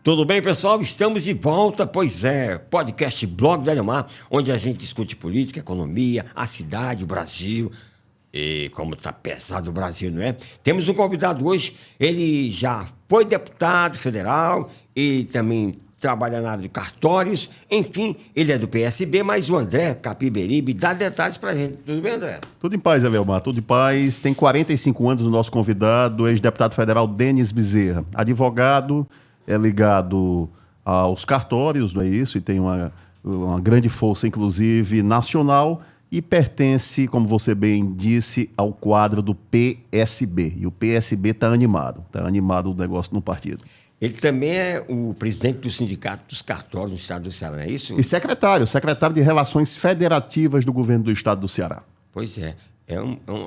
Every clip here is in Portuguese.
Tudo bem, pessoal? Estamos de volta, pois é, podcast Blog da Eliomar, onde a gente discute política, economia, a cidade, o Brasil. E como está pesado o Brasil, não é? Temos um convidado hoje, ele já foi deputado federal e também trabalha na área de cartórios. Enfim, ele é do PSB, mas o André Capiberibe dá detalhes pra gente. Tudo bem, André? Tudo em paz, Eliomar, tudo em paz. Tem 45 anos o nosso convidado, ex-deputado federal Denis Bezerra. Advogado, é ligado aos cartórios, não é isso? E tem uma grande força, inclusive, nacional, e pertence, como você bem disse, ao quadro do PSB. E o PSB está animado o negócio no partido. Ele também é o presidente do Sindicato dos Cartórios no estado do Ceará, não é isso? E secretário de Relações Federativas do governo do estado do Ceará. Pois é.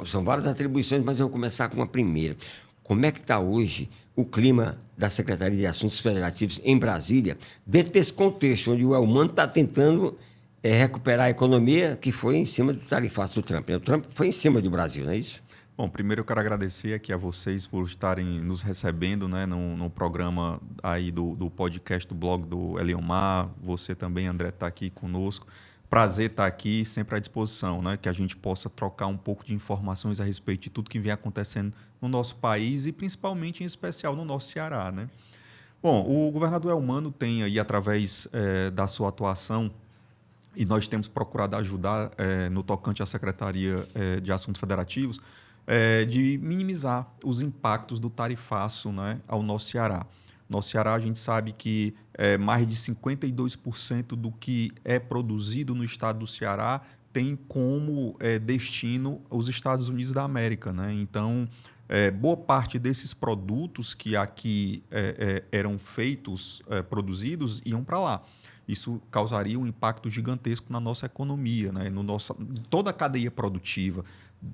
São várias atribuições, mas eu vou começar com a primeira. Como é que está hoje o clima da Secretaria de Assuntos Federativos em Brasília, dentro desse contexto onde o Elmano está tentando recuperar a economia que foi em cima do tarifaço do Trump? O Trump foi em cima do Brasil, não é isso? Bom, primeiro eu quero agradecer aqui a vocês por estarem nos recebendo, né, no programa aí do podcast do blog do Eliomar. Você também, André, está aqui conosco. Prazer estar aqui, sempre à disposição, né, que a gente possa trocar um pouco de informações a respeito de tudo que vem acontecendo no nosso país e principalmente, em especial, no nosso Ceará, né? Bom, o governador Elmano tem aí, através da sua atuação, e nós temos procurado ajudar no tocante à Secretaria de Assuntos Federativos, de minimizar os impactos do tarifaço, né, ao nosso Ceará. Nosso Ceará, a gente sabe que mais de 52% do que é produzido no estado do Ceará tem como destino os Estados Unidos da América, né? Então, boa parte desses produtos que aqui eram feitos, produzidos, iam para lá. Isso causaria um impacto gigantesco na nossa economia, né? Toda a cadeia produtiva,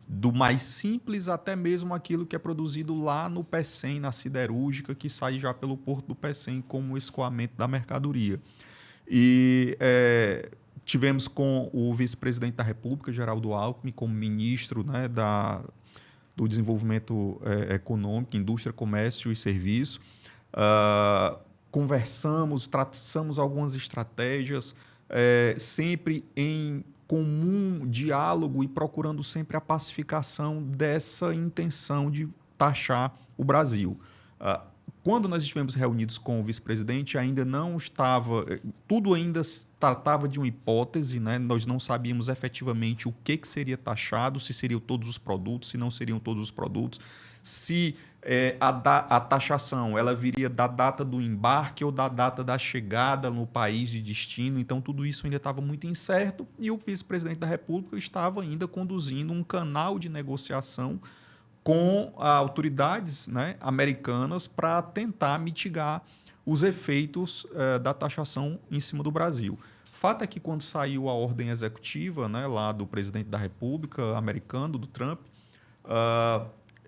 do mais simples até mesmo aquilo que é produzido lá no Pecém, na siderúrgica, que sai já pelo porto do Pecém como escoamento da mercadoria. E tivemos com o vice-presidente da República, Geraldo Alckmin, como ministro, né, do Desenvolvimento Econômico, Indústria, Comércio e Serviço. Conversamos, traçamos algumas estratégias, sempre em comum diálogo e procurando sempre a pacificação dessa intenção de taxar o Brasil. Quando nós estivemos reunidos com o vice-presidente, ainda não estava, tudo ainda tratava de uma hipótese, né? Nós não sabíamos efetivamente o que seria taxado, se seriam todos os produtos, se não seriam todos os produtos, se a taxação ela viria da data do embarque ou da data da chegada no país de destino. Então, tudo isso ainda estava muito incerto e o vice-presidente da República estava ainda conduzindo um canal de negociação com autoridades, né, americanas para tentar mitigar os efeitos da taxação em cima do Brasil. Fato é que quando saiu a ordem executiva, né, lá do presidente da República americano, do Trump,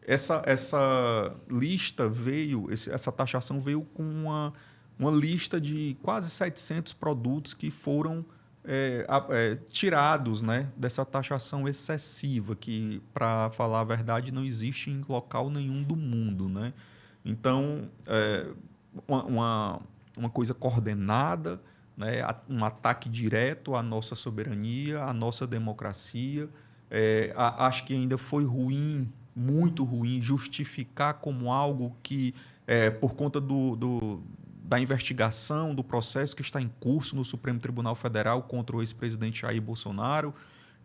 essa lista veio, essa taxação veio com uma lista de quase 700 produtos que foram tirados, né, dessa taxação excessiva, que, para falar a verdade, não existe em local nenhum do mundo, né? Então, uma coisa coordenada, né, um ataque direto à nossa soberania, à nossa democracia. Acho que ainda foi ruim, muito ruim, justificar como algo que, por conta da investigação, do processo que está em curso no Supremo Tribunal Federal contra o ex-presidente Jair Bolsonaro,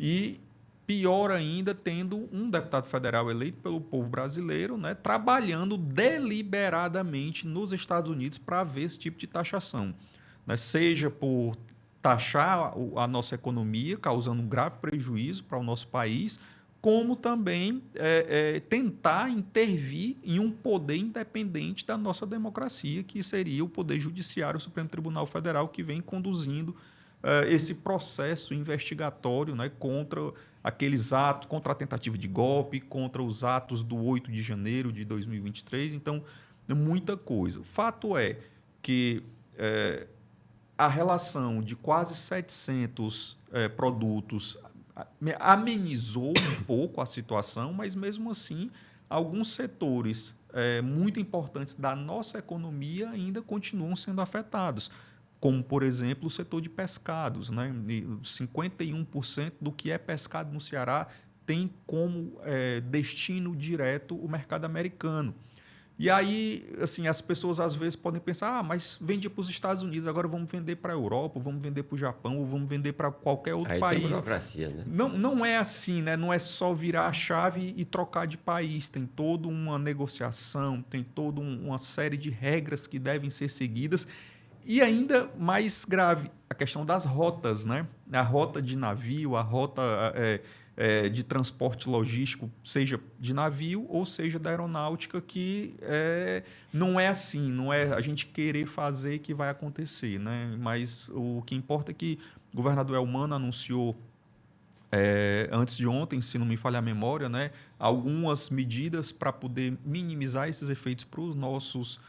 e, pior ainda, tendo um deputado federal eleito pelo povo brasileiro, né, trabalhando deliberadamente nos Estados Unidos para haver esse tipo de taxação, né, seja por taxar a nossa economia, causando um grave prejuízo para o nosso país, como também tentar intervir em um poder independente da nossa democracia, que seria o Poder Judiciário, o Supremo Tribunal Federal, que vem conduzindo esse processo investigatório, né, contra aqueles atos, contra a tentativa de golpe, contra os atos do 8 de janeiro de 2023. Então, muita coisa. O fato é que a relação de quase 700 produtos amenizou um pouco a situação, mas mesmo assim alguns setores muito importantes da nossa economia ainda continuam sendo afetados, como, por exemplo, o setor de pescados, né? 51% do que é pescado no Ceará tem como destino direto o mercado americano. E aí, assim, as pessoas às vezes podem pensar, mas vende para os Estados Unidos, agora vamos vender para a Europa, vamos vender para o Japão, ou vamos vender para qualquer outro país. Tem burocracia, né? Não é assim, né? Não é só virar a chave e trocar de país. Tem toda uma negociação, tem toda uma série de regras que devem ser seguidas. E ainda mais grave, a questão das rotas, né? A rota de navio, a rota de transporte logístico, seja de navio ou seja da aeronáutica, que não é assim, não é a gente querer fazer que vai acontecer, né? Mas o que importa é que o governador Elmano anunciou antes de ontem, se não me falha a memória, né, algumas medidas para poder minimizar esses efeitos para os nossos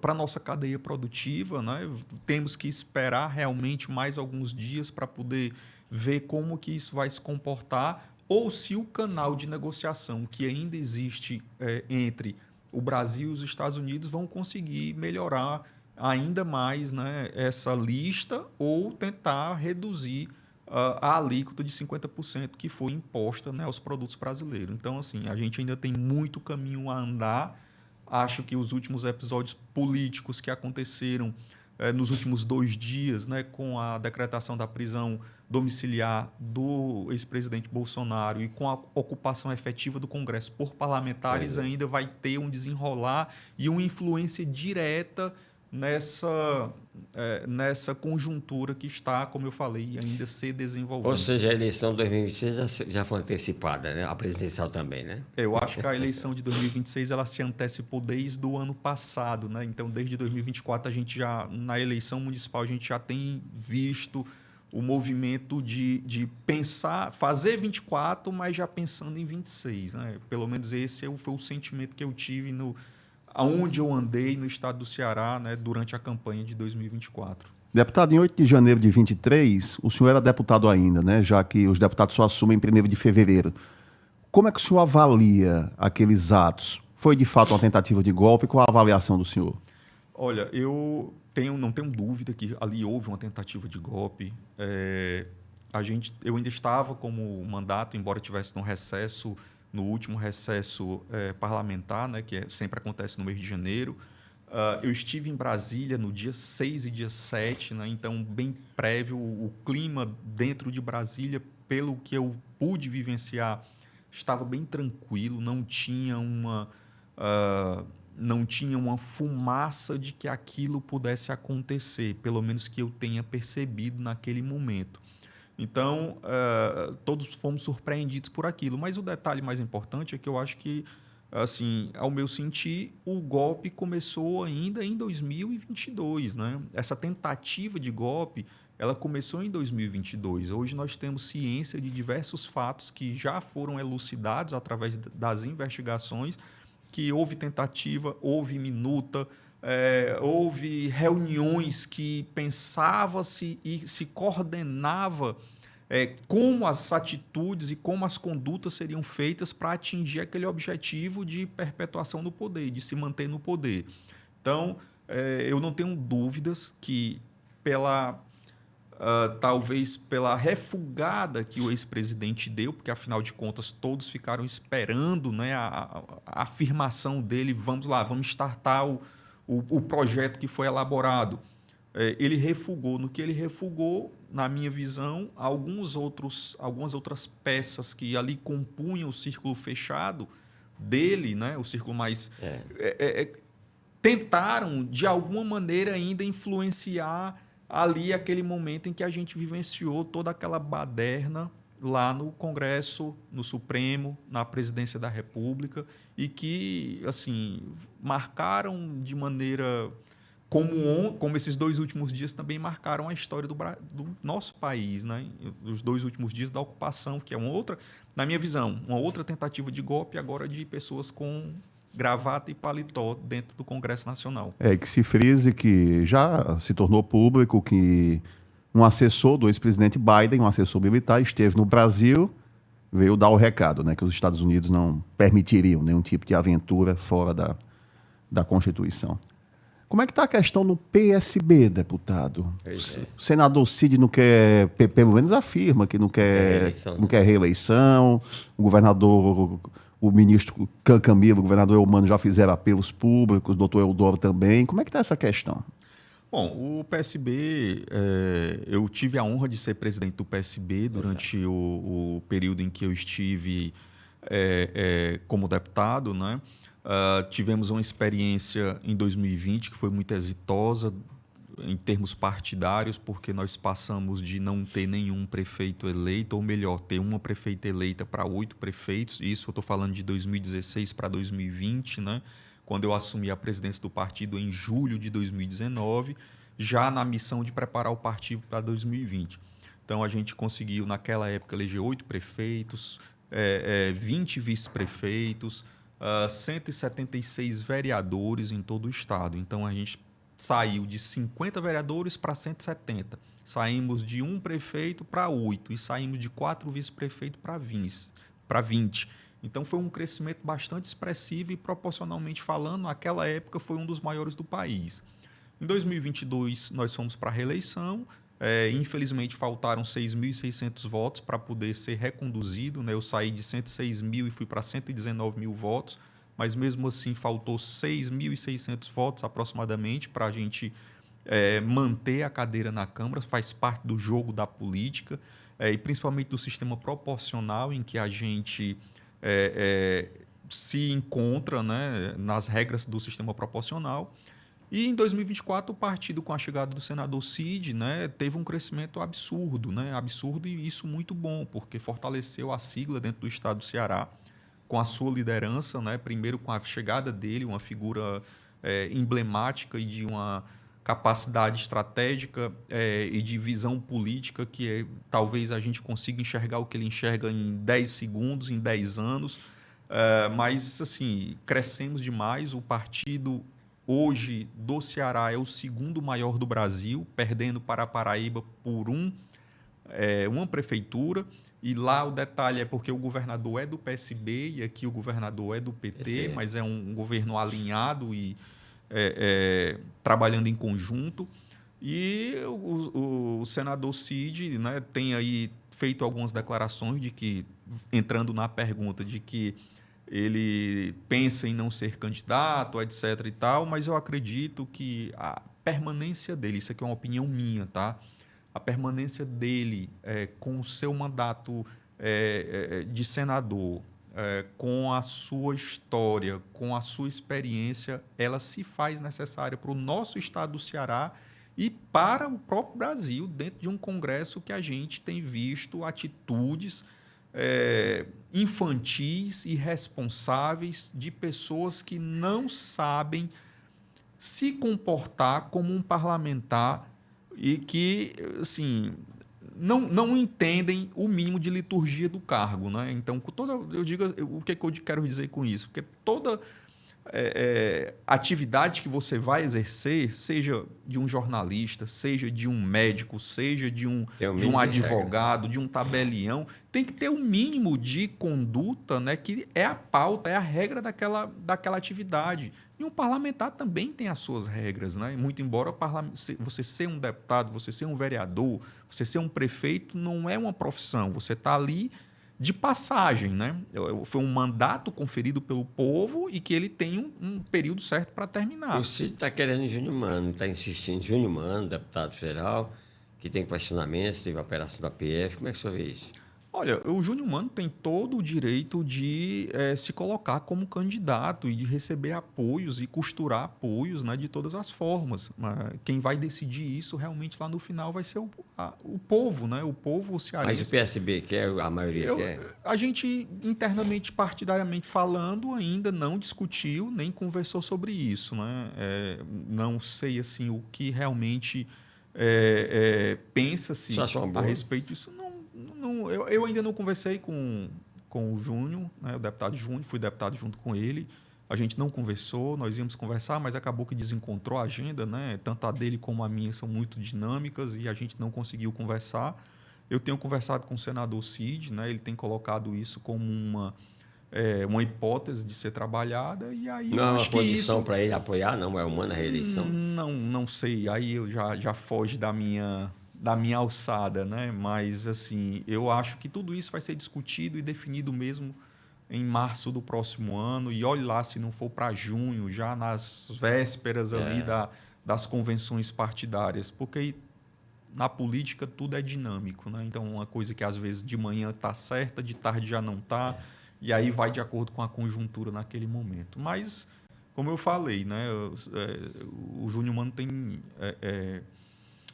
para a nossa cadeia produtiva, né? Temos que esperar realmente mais alguns dias para poder ver como que isso vai se comportar, ou se o canal de negociação que ainda existe entre o Brasil e os Estados Unidos vão conseguir melhorar ainda mais, né, essa lista, ou tentar reduzir a alíquota de 50% que foi imposta, né, aos produtos brasileiros. Então, assim, a gente ainda tem muito caminho a andar. Acho que os últimos episódios políticos que aconteceram nos últimos 2 dias, né, com a decretação da prisão domiciliar do ex-presidente Bolsonaro e com a ocupação efetiva do Congresso por parlamentares, ainda vai ter um desenrolar e uma influência direta nessa conjuntura que está, como eu falei, ainda ser desenvolvida. Ou seja, a eleição de 2026 já foi antecipada, né? A presidencial também, né? Eu acho que a eleição de 2026 ela se antecipou desde o ano passado, né? Então, desde 2024, a gente já, na eleição municipal, a gente já tem visto o movimento de pensar, fazer 24, mas já pensando em 26, né? Pelo menos esse foi o sentimento que eu tive aonde eu andei no estado do Ceará, né, durante a campanha de 2024. Deputado, em 8 de janeiro de 23, o senhor era deputado ainda, né? Já que os deputados só assumem em 1º de fevereiro. Como é que o senhor avalia aqueles atos? Foi de fato uma tentativa de golpe? Qual a avaliação do senhor? Olha, eu não tenho dúvida que ali houve uma tentativa de golpe. Eu ainda estava como mandato, embora tivesse no recesso, no último recesso parlamentar, né, que sempre acontece no mês de janeiro. Eu estive em Brasília no dia 6 e dia 7, né, então bem prévio, o clima dentro de Brasília, pelo que eu pude vivenciar, estava bem tranquilo, não tinha uma fumaça de que aquilo pudesse acontecer, pelo menos que eu tenha percebido naquele momento. Então, todos fomos surpreendidos por aquilo. Mas o detalhe mais importante é que eu acho que, assim, ao meu sentir, o golpe começou ainda em 2022, né? Essa tentativa de golpe, ela começou em 2022. Hoje nós temos ciência de diversos fatos que já foram elucidados através das investigações, que houve tentativa, houve minuta, houve reuniões que pensava-se e se coordenava como as atitudes e como as condutas seriam feitas para atingir aquele objetivo de perpetuação do poder, de se manter no poder. Então, eu não tenho dúvidas que talvez pela refugada que o ex-presidente deu, porque afinal de contas todos ficaram esperando, né, a afirmação dele, vamos lá, vamos startar o projeto que foi elaborado. Ele refugou. No que ele refugou, na minha visão, algumas outras peças que ali compunham o círculo fechado dele, né, o círculo mais... tentaram, de alguma maneira, ainda influenciar ali aquele momento em que a gente vivenciou toda aquela baderna lá no Congresso, no Supremo, na Presidência da República, e que, assim, marcaram de maneira... Como esses 2 últimos dias também marcaram a história do nosso país, né? Os 2 últimos dias da ocupação, que é na minha visão, uma outra tentativa de golpe agora de pessoas com gravata e paletó dentro do Congresso Nacional. Que se frise que já se tornou público que um assessor do ex-presidente Biden, um assessor militar, esteve no Brasil veio dar o recado, né, que os Estados Unidos não permitiriam nenhum tipo de aventura fora da Constituição. Como é que está a questão no PSB, deputado? O senador Cid não quer, pelo menos afirma que não quer reeleição. O governador, o ministro Camilo, o governador Eumano já fizeram apelos públicos, o doutor Eudoro também. Como é que está essa questão? Bom, o PSB, eu tive a honra de ser presidente do PSB durante o período em que eu estive como deputado, né? Tivemos uma experiência em 2020 que foi muito exitosa em termos partidários, porque nós passamos de não ter nenhum prefeito eleito, ou melhor, ter uma prefeita eleita para 8 prefeitos. Isso eu estou falando de 2016 para 2020, né? Quando eu assumi a presidência do partido em julho de 2019, já na missão de preparar o partido para 2020. Então, a gente conseguiu, naquela época, eleger 8 prefeitos, 20 vice-prefeitos, 176 vereadores em todo o estado. Então, a gente saiu de 50 vereadores para 170. Saímos de um prefeito para 8 e saímos de 4 vice-prefeitos para 20. Então, foi um crescimento bastante expressivo e, proporcionalmente falando, naquela época foi um dos maiores do país. Em 2022, nós fomos para a reeleição. Infelizmente, faltaram 6.600 votos para poder ser reconduzido, né? Eu saí de 106 mil e fui para 119 mil votos, mas mesmo assim faltou 6.600 votos aproximadamente para a gente manter a cadeira na Câmara. Faz parte do jogo da política e principalmente do sistema proporcional em que a gente se encontra, né, nas regras do sistema proporcional. E em 2024, o partido, com a chegada do senador Cid, né, teve um crescimento absurdo, né, absurdo, e isso muito bom, porque fortaleceu a sigla dentro do estado do Ceará, com a sua liderança, né, primeiro com a chegada dele, uma figura emblemática e de uma capacidade estratégica e de visão política que talvez a gente consiga enxergar o que ele enxerga em 10 segundos, em 10 anos. Mas, assim, crescemos demais. O partido hoje do Ceará é o segundo maior do Brasil, perdendo para a Paraíba por uma prefeitura. E lá o detalhe é porque o governador é do PSB e aqui o governador é do PT, mas é um governo alinhado e trabalhando em conjunto. E o senador Cid, né, tem aí feito algumas declarações de que, entrando na pergunta, de que ele pensa em não ser candidato, etc. e tal, mas eu acredito que a permanência dele, isso aqui é uma opinião minha, tá? A permanência dele com o seu mandato de senador, com a sua história, com a sua experiência, ela se faz necessária para o nosso estado do Ceará e para o próprio Brasil, dentro de um congresso que a gente tem visto atitudes infantis e irresponsáveis de pessoas que não sabem se comportar como um parlamentar e que, assim, não entendem o mínimo de liturgia do cargo, né? Então, eu digo o que eu quero dizer com isso, porque toda atividade que você vai exercer, seja de um jornalista, seja de um médico, seja de um advogado, de um tabelião, tem que ter um mínimo de conduta, né, que é a pauta, é a regra daquela atividade. E um parlamentar também tem as suas regras, né? Muito embora você ser um deputado, você ser um vereador, você ser um prefeito, não é uma profissão. Você está ali de passagem, né? Foi um mandato conferido pelo povo e que ele tem um período certo para terminar. O Cid está querendo Júnior Mano, está insistindo em Júnior Mano, deputado federal, que tem questionamentos, teve a operação da PF. Como é que o senhor vê isso? Olha, o Júnior Mano tem todo o direito de se colocar como candidato e de receber apoios e costurar apoios, né, de todas as formas. Quem vai decidir isso realmente lá no final vai ser o povo, né? O povo cearense. Mas o PSB quer, a maioria quer? A gente, internamente, partidariamente falando, ainda não discutiu nem conversou sobre isso, né? Não sei assim, o que realmente pensa-se a respeito disso. Eu ainda não conversei com o Júnior, né, o deputado Júnior, fui deputado junto com ele. A gente não conversou, nós íamos conversar, mas acabou que desencontrou a agenda, né? Tanto a dele como a minha são muito dinâmicas e a gente não conseguiu conversar. Eu tenho conversado com o senador Cid, né? Ele tem colocado isso como uma hipótese de ser trabalhada, e aí Não eu é uma acho que condição isso... para ele apoiar, não é humana a reeleição? Não sei, aí eu já foge da minha alçada, né? Mas, assim, eu acho que tudo isso vai ser discutido e definido mesmo em março do próximo ano, e olhe lá se não for para junho, já nas vésperas ali das convenções partidárias, porque na política tudo é dinâmico, né? Então, uma coisa que às vezes de manhã está certa, de tarde já não está, e aí vai de acordo com a conjuntura naquele momento. Mas, como eu falei, né? O Júnior Mano tem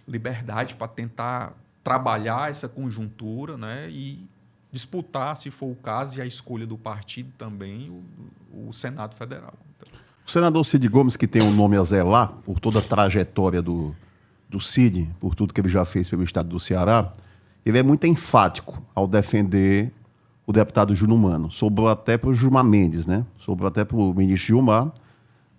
liberdade para tentar trabalhar essa conjuntura, né? E disputar, se for o caso, e a escolha do partido também, o Senado Federal. Então, O senador Cid Gomes, que tem um nome a zelar por toda a trajetória do Cid, por tudo que ele já fez pelo estado do Ceará, ele é muito enfático ao defender o deputado Júnior Mano. Sobrou até para o Gilmar Mendes, né? Sobrou até para o ministro Gilmar,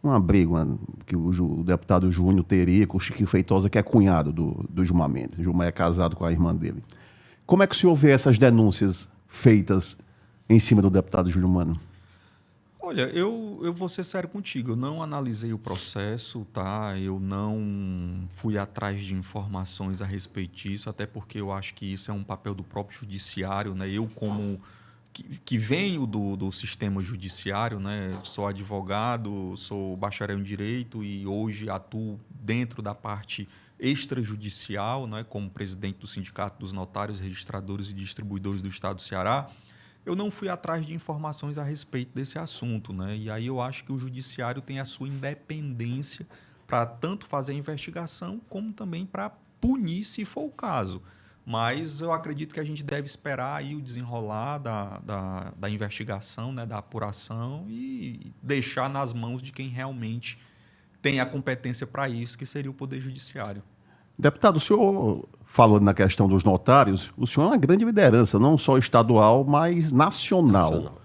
uma briga que o deputado Júnior teria com o Chiquinho Feitosa, que é cunhado do Gilmar Mendes. O Gilmar é casado com a irmã dele. Como é que o senhor vê essas denúncias feitas em cima do deputado Júnior Mano? olha, eu vou ser sério contigo, eu não analisei o processo, tá? Eu não fui atrás de informações a respeito disso, até porque eu acho que isso é um papel do próprio judiciário, né? Eu, como que venho do sistema judiciário, né? Sou advogado, sou bacharel em Direito e hoje atuo dentro da parte extrajudicial, né? Como presidente do Sindicato dos Notários, Registradores e Distribuidores do Estado do Ceará. Eu não fui atrás de informações a respeito desse assunto, né? E aí eu acho que o judiciário tem a sua independência para tanto fazer a investigação como também para punir, se for o caso. Mas eu acredito que a gente deve esperar aí o desenrolar da investigação, né, da apuração, e deixar nas mãos de quem realmente tem a competência para isso, que seria o Poder Judiciário. Deputado, o senhor, falando na questão dos notários, o senhor é uma grande liderança, não só estadual, mas nacional,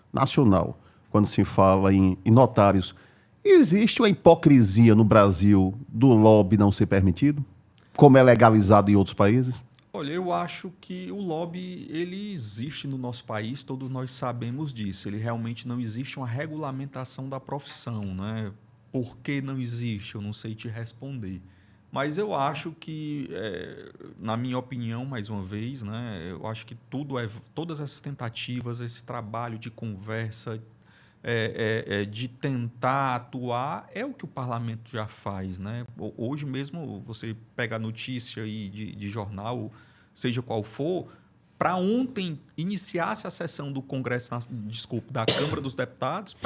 quando se fala em notários. Existe uma hipocrisia no Brasil do lobby não ser permitido, como é legalizado em outros países? Olha, eu acho que o lobby ele existe no nosso país, todos nós sabemos disso. Ele realmente não existe uma regulamentação da profissão, né? Por que não existe? Eu não sei te responder. Mas eu acho que, na minha opinião, mais uma vez, né, eu acho que todas essas tentativas, esse trabalho de conversa, de tentar atuar, é o que o parlamento já faz, né? Hoje mesmo, você pega a notícia aí de jornal, seja qual for, para ontem iniciasse a sessão do Congresso, da Câmara dos Deputados,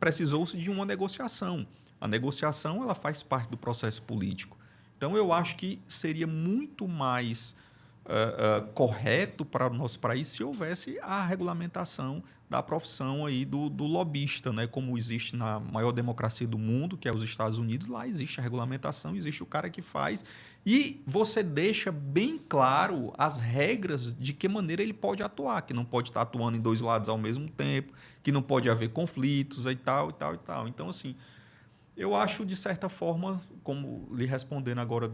precisou-se de uma negociação. A negociação ela faz parte do processo político. Então, eu acho que seria muito mais correto para o nosso país se houvesse a regulamentação da profissão aí do lobista, né? Como existe na maior democracia do mundo, que é os Estados Unidos. Lá existe a regulamentação, existe o cara que faz, e você deixa bem claro as regras de que maneira ele pode atuar, que não pode estar atuando em dois lados ao mesmo tempo, que não pode haver conflitos e tal, e tal, e tal. Então, assim, eu acho, de certa forma, como lhe respondendo agora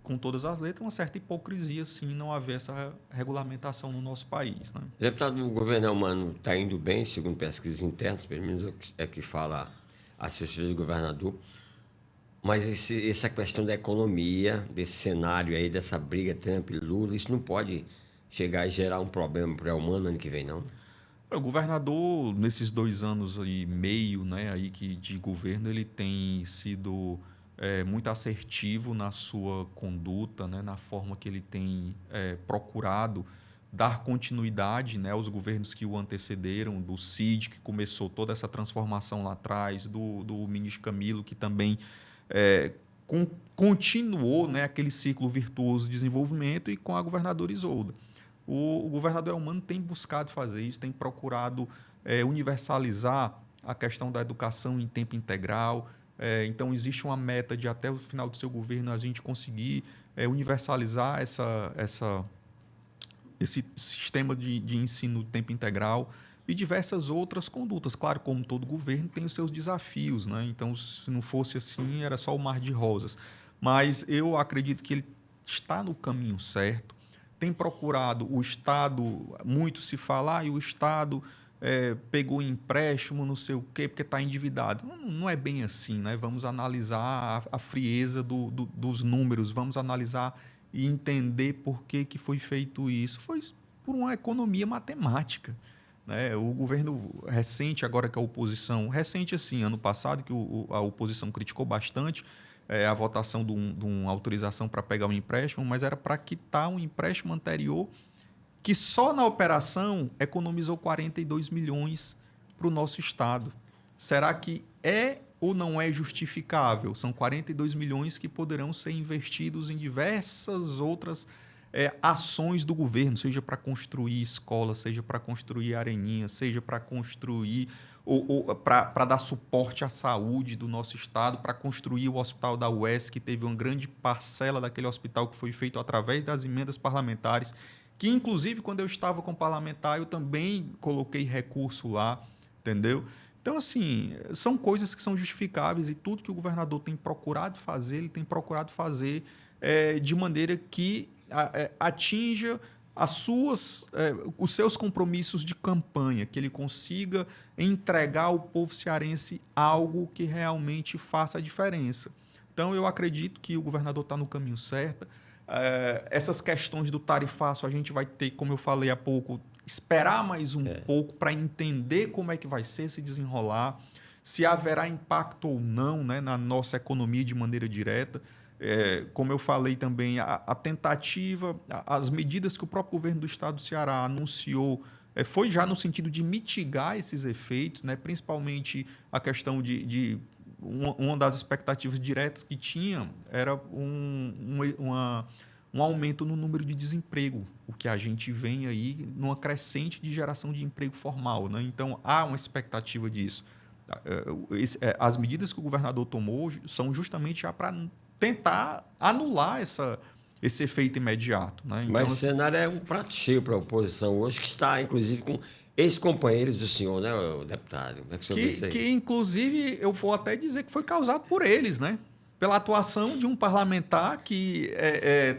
com todas as letras, uma certa hipocrisia, sim, não haver essa regulamentação no nosso país, né? Deputado, o governo humano está indo bem, segundo pesquisas internas, pelo menos é que fala a assessoria do governador, mas essa questão da economia, desse cenário aí, dessa briga Trump e Lula, isso não pode chegar e gerar um problema para o humano ano que vem, não? O governador, nesses 2 anos e meio, né, aí de governo, ele tem sido muito assertivo na sua conduta, né, na forma que ele tem procurado dar continuidade, né, aos governos que o antecederam, do Cid, que começou toda essa transformação lá atrás, do ministro Camilo, que também continuou, né, aquele ciclo virtuoso de desenvolvimento, e com a governadora Isolda. O governador Elmano tem buscado fazer isso, tem procurado universalizar a questão da educação em tempo integral. Então, existe uma meta de, até o final do seu governo, a gente conseguir universalizar esse sistema de ensino de tempo integral e diversas outras condutas. Claro, como todo governo, tem os seus desafios, né? Então, se não fosse assim, era só o mar de rosas. Mas eu acredito que ele está no caminho certo. tem procurado o Estado, muito se fala, e o Estado pegou empréstimo, não sei o quê, porque está endividado. Não é bem assim, né? Vamos analisar a frieza dos números, vamos analisar e entender por que foi feito isso. Foi por uma economia matemática. Né? O governo recente, agora que a oposição... Recente, assim, ano passado, que a oposição criticou bastante a votação de uma autorização para pegar um empréstimo, mas era para quitar um empréstimo anterior que só na operação economizou 42 milhões para o nosso Estado. Será que é ou não é justificável? São 42 milhões que poderão ser investidos em diversas outras ações do governo, seja para construir escola, seja para construir areninha, seja para construir ou para dar suporte à saúde do nosso Estado, para construir o hospital da UES, que teve uma grande parcela daquele hospital que foi feito através das emendas parlamentares, que, inclusive, quando eu estava com parlamentar, eu também coloquei recurso lá, entendeu? Então, assim, são coisas que são justificáveis e tudo que o governador tem procurado fazer, ele tem procurado fazer de maneira que atinja os seus compromissos de campanha, que ele consiga entregar ao povo cearense algo que realmente faça a diferença. Então, eu acredito que o governador está no caminho certo. Essas questões do tarifaço a gente vai ter, como eu falei há pouco, esperar mais um pouco para entender como é que vai ser, se desenrolar, se haverá impacto ou não, né, na nossa economia de maneira direta. Como eu falei também, a tentativa, as medidas que o próprio governo do Estado do Ceará anunciou foi já no sentido de mitigar esses efeitos, né, principalmente a questão de uma das expectativas diretas que tinha era um aumento no número de desemprego, o que a gente vem aí numa crescente de geração de emprego formal, né? Então, há uma expectativa disso. As medidas que o governador tomou são justamente já para tentar anular esse efeito imediato. Né? Então, mas o cenário é um prato cheio para a oposição hoje, que está, inclusive, com ex-companheiros do senhor, né, o deputado? Como é que o senhor vê isso aí? Que, inclusive, eu vou até dizer que foi causado por eles, né? Pela atuação de um parlamentar que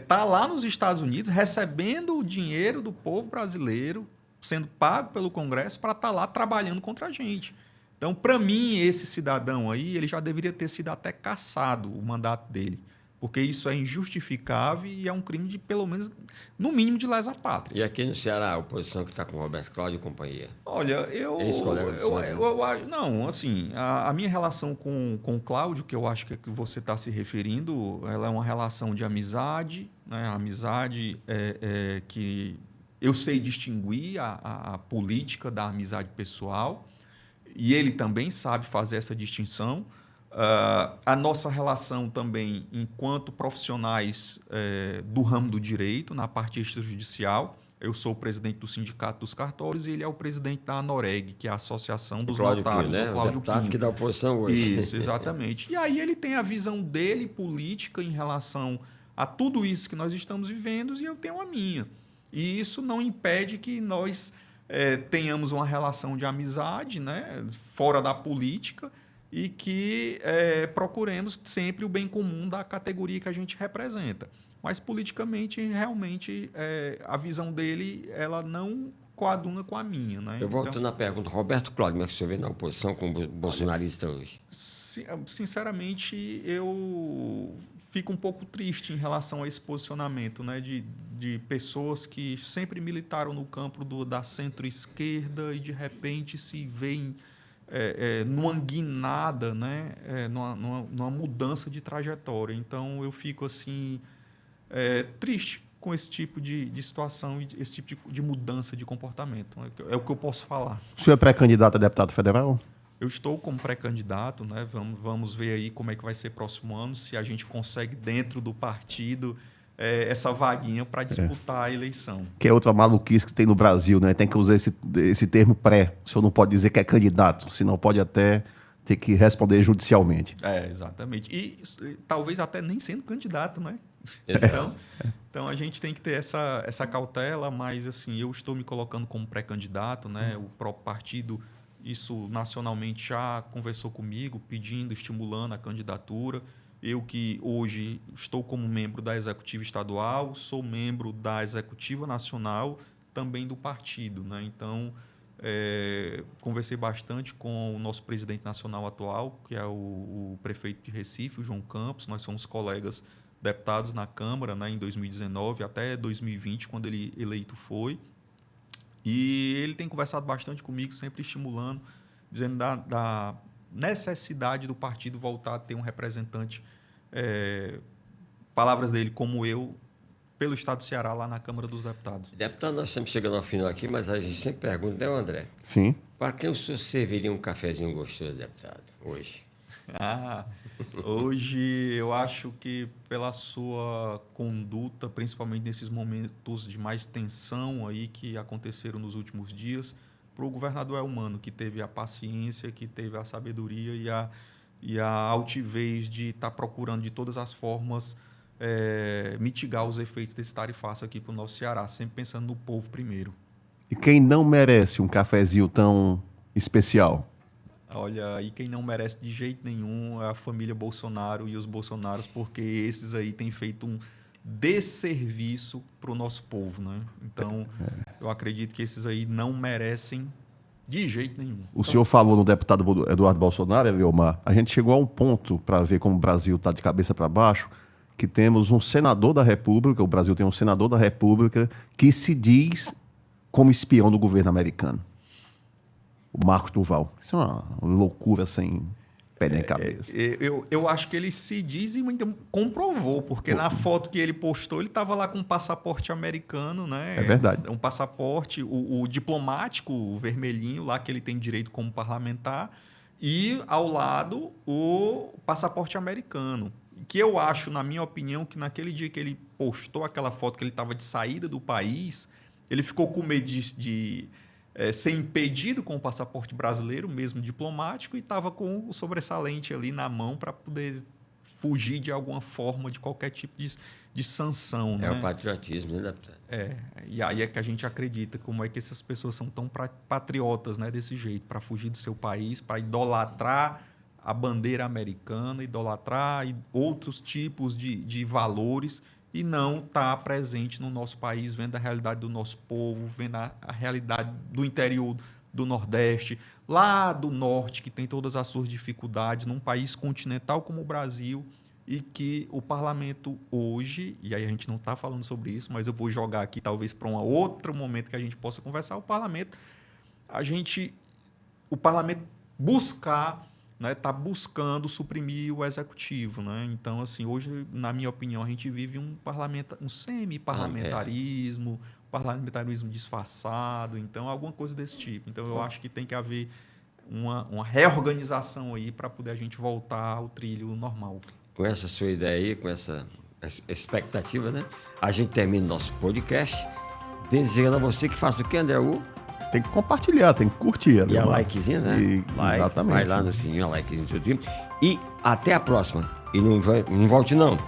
está lá nos Estados Unidos recebendo o dinheiro do povo brasileiro, sendo pago pelo Congresso para estar lá trabalhando contra a gente. Então, para mim, esse cidadão aí, ele já deveria ter sido até cassado, o mandato dele. Porque isso é injustificável e é um crime de, pelo menos, no mínimo, de lesa pátria. E aqui no Ceará, a oposição que está com o Roberto Cláudio e companhia? Olha, não, assim, a minha relação com o Cláudio, que eu acho que você está se referindo, ela é uma relação de amizade, né? Amizade que eu sei distinguir a política da amizade pessoal, e ele também sabe fazer essa distinção. A nossa relação também, enquanto profissionais do ramo do direito, na parte extrajudicial. Eu sou o presidente do Sindicato dos Cartórios e ele é o presidente da ANOREG, que é a Associação dos Notários. Pinho, né? O Cláudio deputado Pinho. que dá oposição hoje. Isso, exatamente. E aí ele tem a visão dele política em relação a tudo isso que nós estamos vivendo e eu tenho a minha. E isso não impede que nós tenhamos uma relação de amizade, né, fora da política, e que procuremos sempre o bem comum da categoria que a gente representa. Mas, politicamente, realmente, a visão dele ela não coaduna com a minha. Né? Eu volto na pergunta. Roberto Cláudio, como é que o senhor vê na oposição como bolsonarista hoje? Sinceramente, eu fico um pouco triste em relação a esse posicionamento, né, de pessoas que sempre militaram no campo da centro-esquerda e, de repente, se veem numa guinada, né, numa mudança de trajetória. Então, eu fico assim triste com esse tipo de situação e esse tipo de mudança de comportamento. É o que eu posso falar. O senhor é pré-candidato a deputado federal? Eu estou como pré-candidato, né? Vamos ver aí como é que vai ser próximo ano, se a gente consegue, dentro do partido, essa vaguinha para disputar a eleição. Que é outra maluquice que tem no Brasil, né? Tem que usar esse termo pré. O senhor não pode dizer que é candidato, senão pode até ter que responder judicialmente. Exatamente. E talvez até nem sendo candidato, né? Então a gente tem que ter essa cautela, mas assim, eu estou me colocando como pré-candidato, né? O próprio partido, isso nacionalmente já conversou comigo, pedindo, estimulando a candidatura. Eu que hoje estou como membro da Executiva Estadual, sou membro da Executiva Nacional, também do partido, né? Então, conversei bastante com o nosso presidente nacional atual, que é o prefeito de Recife, o João Campos. Nós somos colegas deputados na Câmara, né, em 2019 até 2020, quando ele eleito foi. E ele tem conversado bastante comigo, sempre estimulando, dizendo da necessidade do partido voltar a ter um representante, palavras dele, como eu, pelo Estado do Ceará, lá na Câmara dos Deputados. Deputado, nós estamos chegando ao final aqui, mas a gente sempre pergunta, né, André? Sim. Para quem o senhor serviria um cafezinho gostoso, deputado, hoje? Hoje eu acho que pela sua conduta, principalmente nesses momentos de mais tensão aí que aconteceram nos últimos dias, para o governador Elmano, que teve a paciência, que teve a sabedoria e a altivez de estar procurando de todas as formas mitigar os efeitos desse tarifaço aqui para o nosso Ceará, sempre pensando no povo primeiro. E quem não merece um cafezinho tão especial? Olha, aí quem não merece de jeito nenhum é a família Bolsonaro e os Bolsonaros, porque esses aí têm feito um desserviço para o nosso povo, né? Então, eu acredito que esses aí não merecem de jeito nenhum. O senhor falou no deputado Eduardo Bolsonaro, Eliomar, a gente chegou a um ponto para ver como o Brasil está de cabeça para baixo, que temos um senador da República, o Brasil tem um senador da República que se diz como espião do governo americano. O Marcos Duval. Isso é uma loucura sem pé nem cabeça. Eu acho que ele se diz e ainda comprovou, porque na foto que ele postou, ele estava lá com um passaporte americano, né? É verdade. Um passaporte, o diplomático, o vermelhinho, lá que ele tem direito como parlamentar, e ao lado o passaporte americano. Que eu acho, na minha opinião, que naquele dia que ele postou aquela foto que ele estava de saída do país, ele ficou com medo de ser impedido com o passaporte brasileiro, mesmo diplomático, e estava com o sobressalente ali na mão para poder fugir de alguma forma de qualquer tipo de sanção. É né? o patriotismo, né, deputado? E aí é que a gente acredita como é que essas pessoas são tão patriotas, né, desse jeito, para fugir do seu país, para idolatrar a bandeira americana, idolatrar outros tipos de valores e não estar presente no nosso país, vendo a realidade do nosso povo, vendo a realidade do interior do Nordeste, lá do Norte, que tem todas as suas dificuldades, num país continental como o Brasil, e que o parlamento hoje, e aí a gente não está falando sobre isso, mas eu vou jogar aqui talvez para um outro momento que a gente possa conversar, o parlamento buscar, né, tá buscando suprimir o executivo, né? Então, assim, hoje, na minha opinião, a gente vive um semi-parlamentarismo, parlamentarismo disfarçado, então, alguma coisa desse tipo. Então, eu acho que tem que haver uma reorganização aí para poder a gente voltar ao trilho normal. Com essa sua ideia aí, com essa expectativa, né? A gente termina o nosso podcast desejando a você que faça o que, André? Tem que compartilhar, tem que curtir. E a likezinha, né? Exatamente. Vai lá no sininho, a likezinho. E até a próxima. E não volte, não.